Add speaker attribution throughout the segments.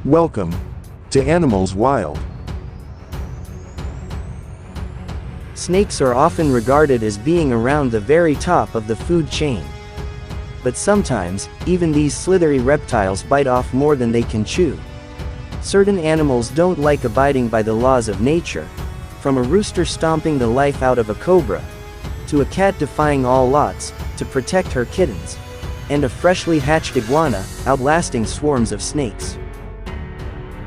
Speaker 1: Welcome to Animals Wild.
Speaker 2: Snakes are often regarded as being around the very top of the food chain. But sometimes, even these slithery reptiles bite off more than they can chew. Certain animals don't like abiding by the laws of nature, from a rooster stomping the life out of a cobra, to a cat defying all laws to protect her kittens, and a freshly hatched iguana outlasting swarms of snakes.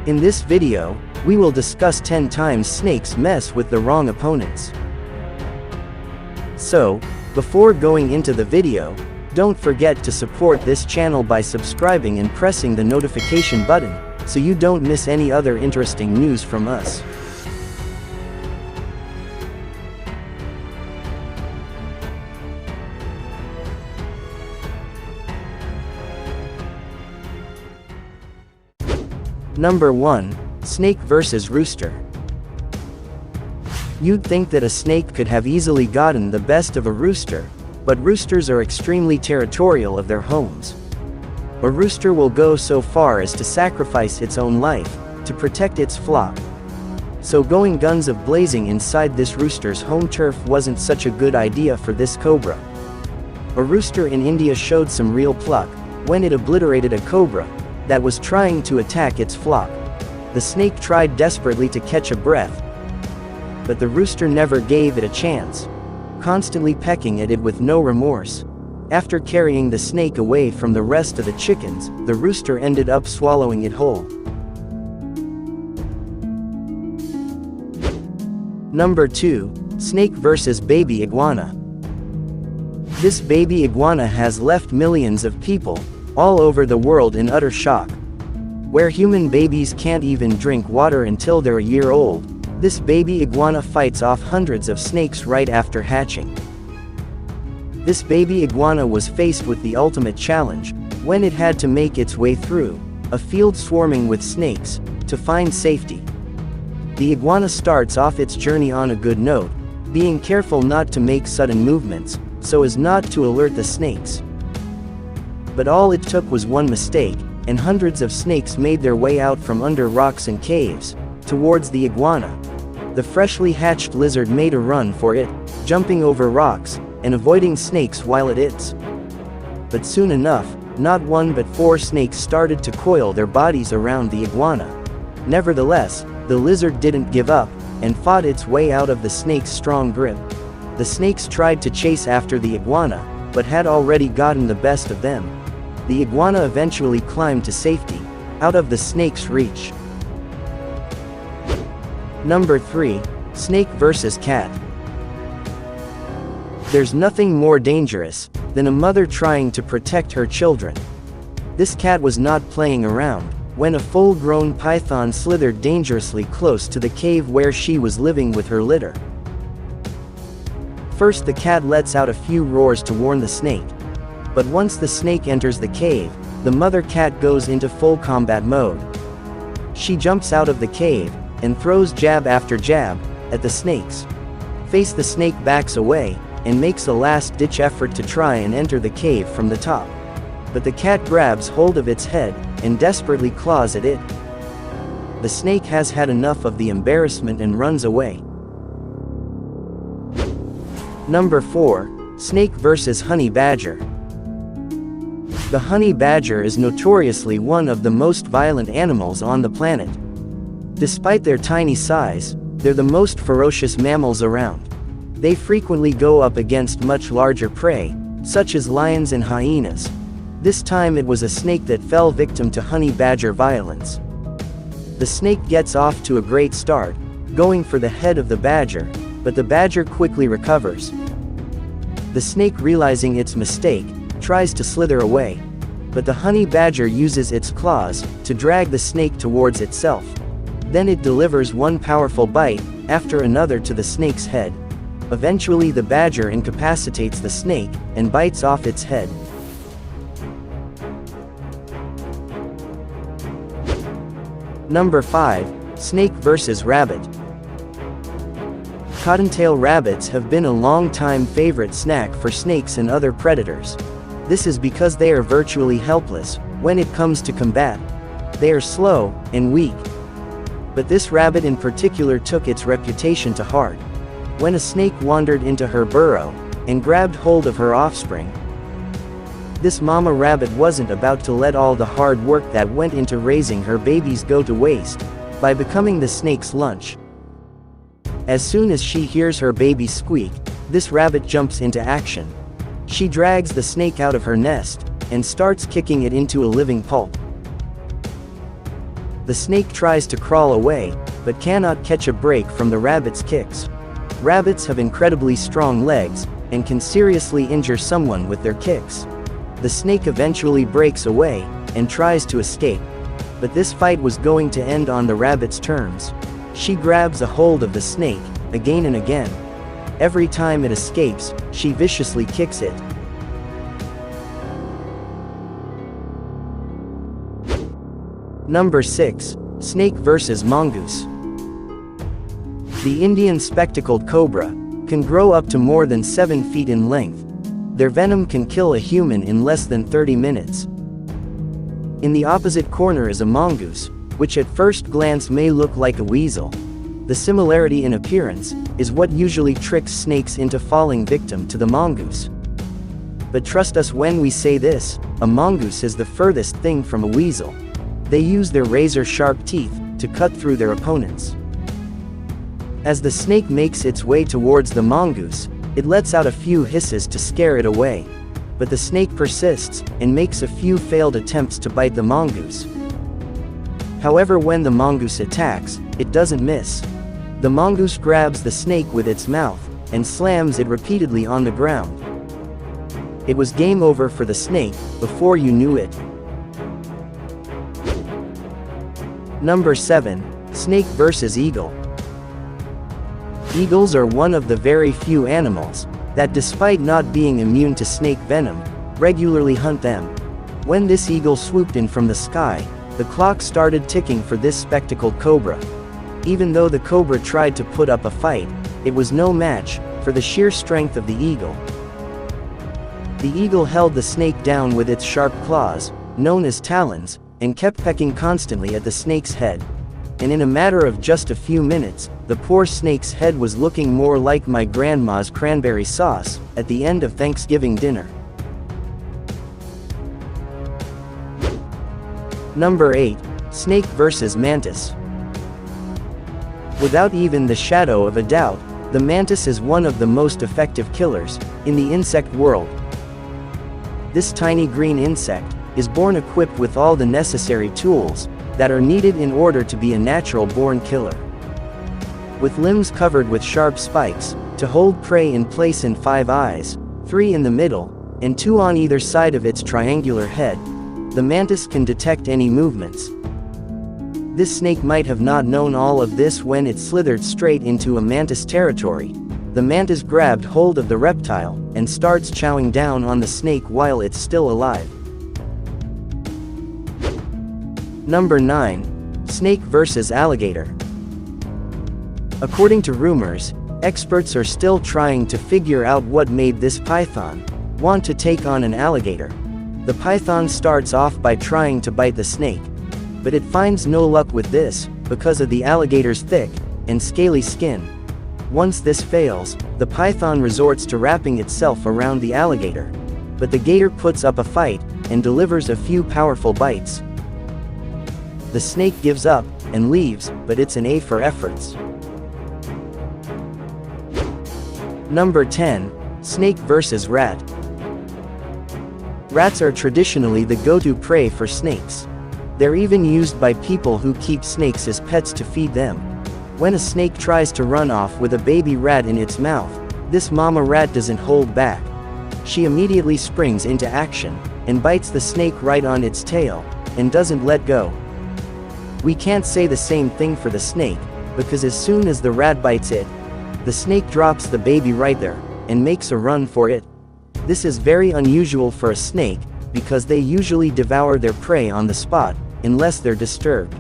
Speaker 2: In this video, we will discuss 10 times snakes mess with the wrong opponents. So, before going into the video, don't forget to support this channel by subscribing and pressing the notification button, so you don't miss any other interesting news from us. Number 1. Snake vs. Rooster. You'd think that a snake could have easily gotten the best of a rooster, but roosters are extremely territorial of their homes. A rooster will go so far as to sacrifice its own life to protect its flock. So going guns a-blazing inside this rooster's home turf wasn't such a good idea for this cobra. A rooster in India showed some real pluck when it obliterated a cobra that was trying to attack its flock. The snake tried desperately to catch a breath, but the rooster never gave it a chance, constantly pecking at it with no remorse. After carrying the snake away from the rest of the chickens, the rooster ended up swallowing it whole. Number 2. Snake vs. Baby Iguana. This baby iguana has left millions of people all over the world in utter shock. Where human babies can't even drink water until they're a year old, this baby iguana fights off hundreds of snakes right after hatching. This baby iguana was faced with the ultimate challenge when it had to make its way through a field swarming with snakes to find safety. The iguana starts off its journey on a good note, being careful not to make sudden movements so as not to alert the snakes. But all it took was one mistake, and hundreds of snakes made their way out from under rocks and caves towards the iguana. The freshly hatched lizard made a run for it, jumping over rocks and avoiding snakes while it its. But soon enough, not one but 4 snakes started to coil their bodies around the iguana. Nevertheless, the lizard didn't give up and fought its way out of the snake's strong grip. The snakes tried to chase after the iguana, but had already gotten the best of them. The iguana eventually climbed to safety, out of the snake's reach. Number 3. Snake vs. Cat. There's nothing more dangerous than a mother trying to protect her children. This cat was not playing around when a full-grown python slithered dangerously close to the cave where she was living with her litter. First, the cat lets out a few roars to warn the snake. But once the snake enters the cave, the mother cat goes into full combat mode. She jumps out of the cave and throws jab after jab at the snakes. The snake backs away and makes a last-ditch effort to try and enter the cave from the top. But the cat grabs hold of its head and desperately claws at it. The snake has had enough of the embarrassment and runs away. Number 4. Snake vs. Honey Badger. The honey badger is notoriously one of the most violent animals on the planet. Despite their tiny size, they're the most ferocious mammals around. They frequently go up against much larger prey, such as lions and hyenas. This time it was a snake that fell victim to honey badger violence. The snake gets off to a great start, going for the head of the badger, but the badger quickly recovers. The snake, realizing its mistake, tries to slither away, but the honey badger uses its claws to drag the snake towards itself. Then it delivers one powerful bite after another to the snake's head. Eventually the badger incapacitates the snake and bites off its head. Number 5. Snake vs. Rabbit. Cottontail rabbits have been a long-time favorite snack for snakes and other predators. This is because they are virtually helpless when it comes to combat. They are slow and weak. But this rabbit in particular took its reputation to heart. When a snake wandered into her burrow and grabbed hold of her offspring, this mama rabbit wasn't about to let all the hard work that went into raising her babies go to waste by becoming the snake's lunch. As soon as she hears her baby squeak, this rabbit jumps into action. She drags the snake out of her nest and starts kicking it into a living pulp. The snake tries to crawl away, but cannot catch a break from the rabbit's kicks. Rabbits have incredibly strong legs and can seriously injure someone with their kicks. The snake eventually breaks away and tries to escape. But this fight was going to end on the rabbit's terms. She grabs a hold of the snake again and again. Every time it escapes, she viciously kicks it. Number 6. Snake vs. Mongoose. The Indian spectacled cobra can grow up to more than 7 feet in length. Their venom can kill a human in less than 30 minutes. In the opposite corner is a mongoose, which at first glance may look like a weasel. The similarity in appearance is what usually tricks snakes into falling victim to the mongoose. But trust us when we say this, a mongoose is the furthest thing from a weasel. They use their razor-sharp teeth to cut through their opponents. As the snake makes its way towards the mongoose, it lets out a few hisses to scare it away. But the snake persists and makes a few failed attempts to bite the mongoose. However, when the mongoose attacks, it doesn't miss. The mongoose grabs the snake with its mouth and slams it repeatedly on the ground. It was game over for the snake before you knew it. Number 7. Snake vs. Eagle. Eagles are one of the very few animals that, despite not being immune to snake venom, regularly hunt them. When this eagle swooped in from the sky, the clock started ticking for this spectacled cobra. Even though the cobra tried to put up a fight, it was no match for the sheer strength of the eagle. The eagle held the snake down with its sharp claws, known as talons, and kept pecking constantly at the snake's head. And in a matter of just a few minutes, the poor snake's head was looking more like my grandma's cranberry sauce at the end of Thanksgiving dinner. Number 8. Snake vs. Mantis. Without even the shadow of a doubt, the mantis is one of the most effective killers in the insect world. This tiny green insect is born equipped with all the necessary tools that are needed in order to be a natural-born killer. With limbs covered with sharp spikes to hold prey in place and 5 eyes, 3 in the middle, and 2 on either side of its triangular head, the mantis can detect any movements. This snake might have not known all of this when it slithered straight into a mantis territory. The mantis grabbed hold of the reptile and starts chowing down on the snake while it's still alive. Number 9. Snake vs. Alligator. According to rumors, experts are still trying to figure out what made this python want to take on an alligator. The python starts off by trying to bite the snake, but it finds no luck with this because of the alligator's thick and scaly skin. Once this fails, the python resorts to wrapping itself around the alligator, but the gator puts up a fight and delivers a few powerful bites. The snake gives up and leaves, but it's an A for efforts. Number 10. Snake vs. Rat. Rats are traditionally the go-to prey for snakes. They're even used by people who keep snakes as pets to feed them. When a snake tries to run off with a baby rat in its mouth, this mama rat doesn't hold back. She immediately springs into action and bites the snake right on its tail and doesn't let go. We can't say the same thing for the snake, because as soon as the rat bites it, the snake drops the baby right there and makes a run for it. This is very unusual for a snake, because they usually devour their prey on the spot, unless they're disturbed.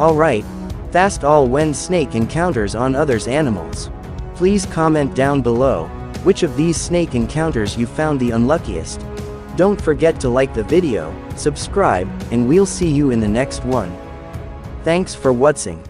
Speaker 2: Alright, Fast all when snake encounters on others animals. Please comment down below, which of these snake encounters you found the unluckiest. Don't forget to like the video, subscribe, and we'll see you in the next one. Thanks for watching.